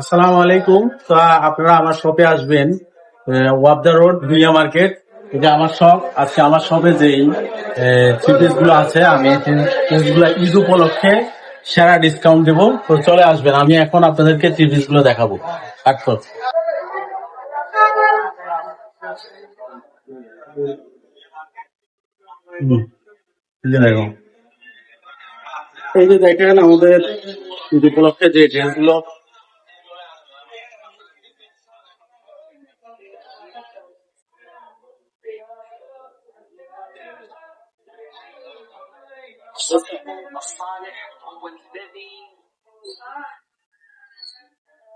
আসসালামু আলাইকুম। তো আপনারা আমার শপে আসবেন, ওয়াবদা রোড দুনিয়া মার্কেট। এটা আমার শপ। আজকে আমার শপে যেই থ্রি পিস গুলো আছে, আমি গুলো ঈদ উপলক্ষে সেরা ডিসকাউন্ট দেবো। তো চলে আসবেন, আমি এখন আপনাদেরকে থ্রি পিস গুলো দেখাবো। আটশো। দেখুন, এই যে দেখেন আমাদের ঈদ উপলক্ষে যে ড্রেস গুলো।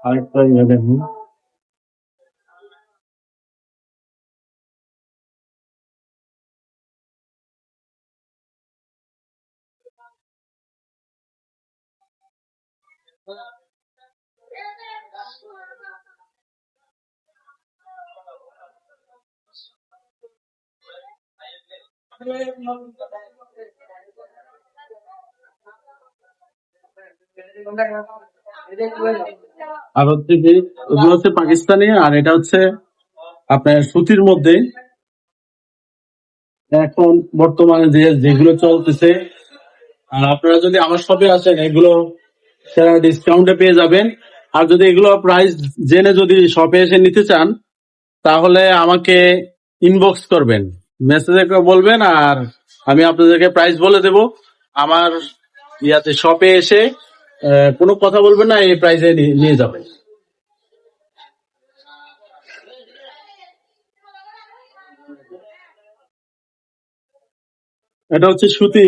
আরেকটা ইয়ে দেখুন, আর হচ্ছে কি, ওগুলো হচ্ছে পাকিস্তানি, আর এটা হচ্ছে আপনার সুতির মধ্যে। এখন বর্তমানে যেগুলো চলতেছে, আর আপনারা যদি আমার শপে আসেন এগুলো সেরা ডিসকাউন্টে পেয়ে যাবেন। আর যদি এগুলো প্রাইস জেনে যদি শপে এসে নিতে চান, তাহলে আমাকে ইনবক্স করবেন, মেসেজে বলবেন, আর আমি আপনাদেরকে প্রাইস বলে দেব। আমার ইয়াতে শপে এসে কোনো কথা বলবেন না, এই প্রাইসে নিয়ে যাবেন। এটা হচ্ছে সুতি।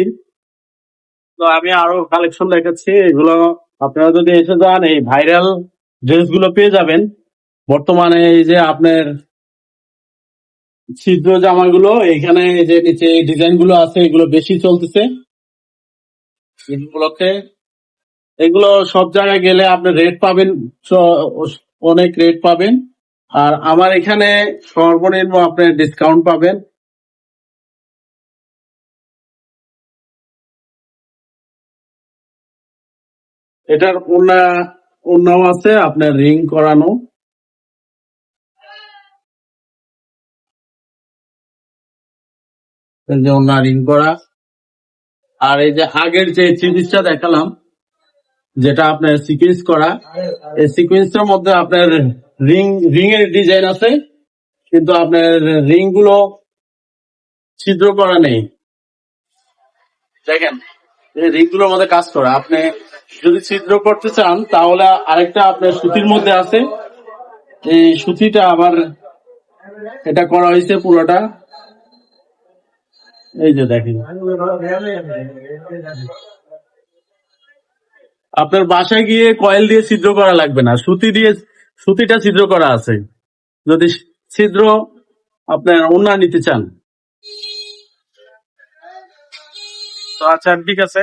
তো আমি আরো কালেকশন দেখাচ্ছি, এগুলো আপনারা যদি এসে যান এই ভাইরাল ড্রেস গুলো পেয়ে যাবেন। বর্তমানে এই যে আপনার ছিদ্র জামাগুলো, এখানে এই যে নিচে ডিজাইন গুলো আছে, এগুলো বেশি চলতেছে ঈদ উপলক্ষে। এগুলো সব জায়গায় গেলে আপনি রেট পাবেন, অনেক রেট পাবেন। আর আমার এখানে সর্বনিম্ন আপনি ডিসকাউন্ট পাবেন। এটার ওড়নাও আছে আপনার রিং করানো। এই যে ওড়না রিং করা। আর এই যে আগের যে সিরিজটা দেখালাম, যেটা আপনার সিকুয়েন্স করা, এই সিকুয়েন্সটার মধ্যে আপনার রিং রিং এর ডিজাইন আছে, কিন্তু আপনার রিং গুলো ছিদ্র করা নেই। দেখেন, এই রিং গুলোর মধ্যে কাজ করা। আপনি যদি ছিদ্র করতে চান তাহলে আরেকটা আপনার সুতির মধ্যে আছে। এই সুতিটা আবার এটা করা হয়েছে পুরোটা। এই যে দেখেন, আপনার বাসায় গিয়ে কয়েল দিয়ে ছিদ্র করা লাগবে না, সুতি দিয়ে সুতিটা ছিদ্র করা আছে। যদি ছিদ্র আপনার ওড়না নিতে চান, তো আচ্ছা ঠিক আছে।